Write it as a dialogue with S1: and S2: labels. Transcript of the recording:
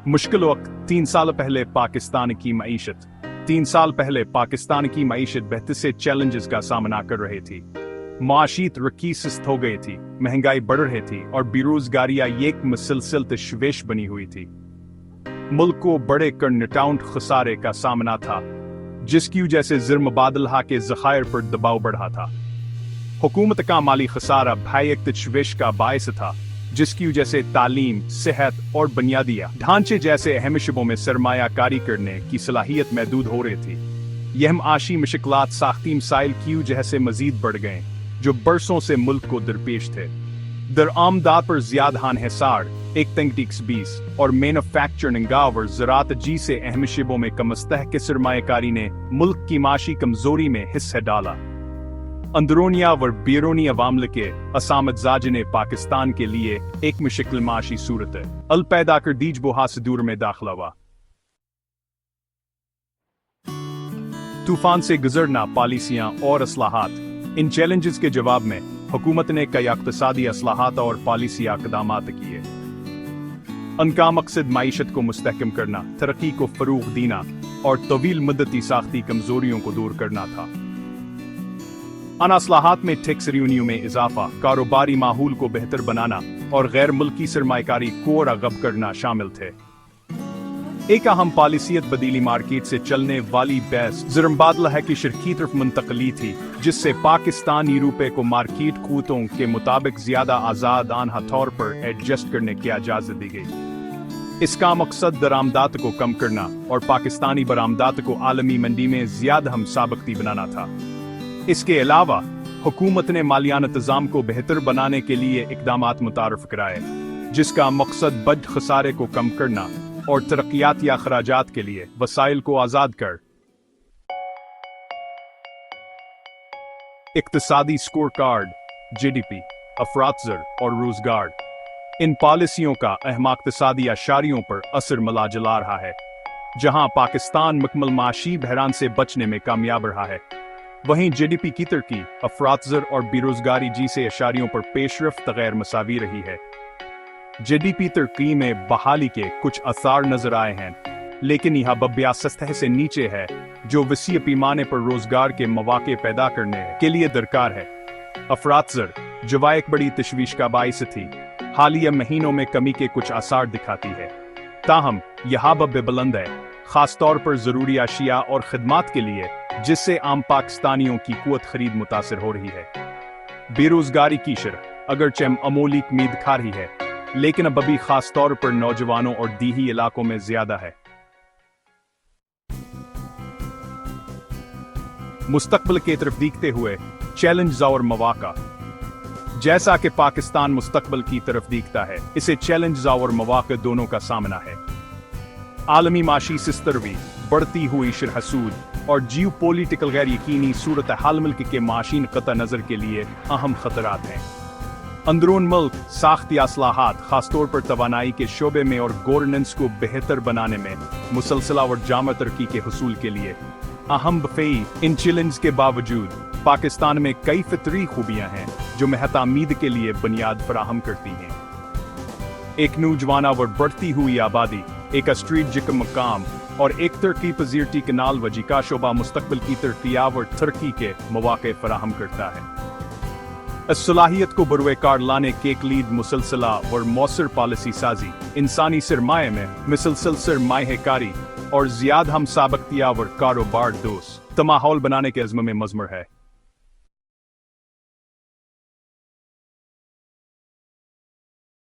S1: मुश्किल वक्त 3 साल पहले पाकिस्तान की मईशत 3 साल पहले पाकिस्तान की मईशत बेहद से चैलेंजेस का सामना कर रही थी। माशी तरक्की सुस्त हो गई थी, महंगाई बढ़ रही थी और बेरोजगारियां एक मुसलसल तशवीश बनी हुई थी। मुल्क को बड़े कर्नटाउंड खसारे का सामना था, जिसकी वजह से ज़र मुबादला के ज़खायर पर दबाव बढ़ा था। हुकूमत का माली खसारा भाई एक तशवीश का बायस था, जिसकी वजह से तालीम, सेहत और बुनियादी ढांचे जैसे अहम शबों में सरमायाकारी करने की सलाहियत महदूद हो रही थी। यह माशी मुश्किलात साख्ती मसाइल की वजह से मजीद बढ़ गए, जो बरसों से मुल्क को दरपेश थे। दरआमदाद पर ज्यादा हिसार, एक तंगटीक्स 20 और मैन्युफैक्चरिंग और ज़राअत जी से अहम शबों में कमस्तह के सरमायाकारी ने मुल्क की माशी कमजोरी में हिस्सा डाला। अंदरूनिया व बैरूनी अवामल के असामतजाज ने पाकिस्तान के लिए एक मुश्किल माशी सूरत अल पैदा कर दीज बुहा से दूर में दाखिला हुआ। तूफान से गुजरना, पॉलिसियां और असलाहात, इन चैलेंजेस के जवाब में हुकूमत ने कई इक़्तिसादी असलाहात और पॉलिसी इक़दामात किए। उनका मकसद माईशत को मुस्तहकम करना, तरक्की को फरोग़ देना और तवील मुद्दती साख्ती कमजोरियों को दूर करना था। अन असलाहात में टैक्स रेवेन्यू में इजाफा, कारोबारी माहौल को बेहतर बनाना और गैर मुल्की सरमायाकारी को रग़ब करना शामिल थे। एक अहम पॉलिसियत बदीली मार्केट से चलने वाली बैस ज़र मुबादला की शरह की तरफ मुंतकली थी, जिससे पाकिस्तानी रुपए को मार्केट क़ूतों के मुताबिक ज्यादा आज़ाद आनहा तौर पर एडजस्ट करने की इजाज़त दी गई। इसका मकसद दरामदात को कम करना और पाकिस्तानी बरामदात को आलमी मंडी में ज्यादा हम साबकती बनाना था। इसके अलावा हुकूमत ने मालिया इंतज़ाम को बेहतर बनाने के लिए इक़दामात मुतारफ़ कराए, जिसका मकसद बद खसारे को कम करना और तरक्याती अखराजात के लिए वसाइल को आज़ाद कर इक़्तिसादी स्कोर कार्ड, GDP, अफरात-ज़र और रोजगार, इन पॉलिसियों का अहम इक़्तिसादी अशारियों पर असर मिला जला रहा है। जहां पाकिस्तान मुकम्मल माशी बहरान से बचने में कामयाब रहा है, वहीं GDP की तरक्की, अफरात-ज़र और बेरोजगारी जैसे अशारियों पर पेशरफ्त गैर मसावी रही है। GDP तरक्की में बहाली के कुछ असर नजर आए हैं, लेकिन यह बब्या सतह से नीचे है, जो वसी पैमाने पर रोजगार के मौके पैदा करने के लिए दरकार है। अफरात-ज़र, जो एक बड़ी तशवीश का बाइस थी, हालिया महीनों में कमी के कुछ आसार दिखाती है। ताहम यह बब्बे बुलंद है, खासतौर पर जरूरी अशिया और खदमात के लिए, जिससे आम पाकिस्तानियों की कुव्वत खरीद मुतासिर हो रही है। बेरोजगारी की शरह अगरचे अमूली उम्मीद खा रही है, लेकिन अब भी खास तौर पर नौजवानों और दीही इलाकों में ज्यादा है। मुस्तकबिल की तरफ देखते हुए चैलेंज और मौका। जैसा कि पाकिस्तान मुस्तकबिल की तरफ देखता है, इसे चैलेंज और मौका दोनों का सामना है। आलमी माशी सिस्तरवी, बढ़ती हुई शरह सूद और जियो पॉलिटिकल गैर यकीनी सूरत हाल मुल्क के माशी क़ता नज़र के लिए अहम खतरात हैं। अंदरून मुल्क साख्ती असलाहात, खासतौर पर तवानाई के शोबे में और गवर्नेंस को बेहतर बनाने में मुसलसल और जामा तरक्की के हुसूल के लिए अहम बफ़ई। इन चैलेंज के बावजूद पाकिस्तान में कई फितरी खूबियां हैं, जो महतामीद के लिए बुनियाद फराहम करती हैं। एक नौजवाना और बढ़ती हुई आबादी, एक स्ट्रेटजिक मकाम और एक तरक्की पजीरती कनाल वजी का शोबा मुस्तकबिल की तरक्की और तरक्की के मौके फराहम करता है। इस सलाहियत को बरुए कार लाने के कलीद मुसलसला और मौसर पॉलिसी साजी, इंसानी सरमाए में मुसलसल सरमायाकारी और ज्यादा हम साबकतिया और कारोबार दोस्त माहौल बनाने के अज़्म में मज़मर है।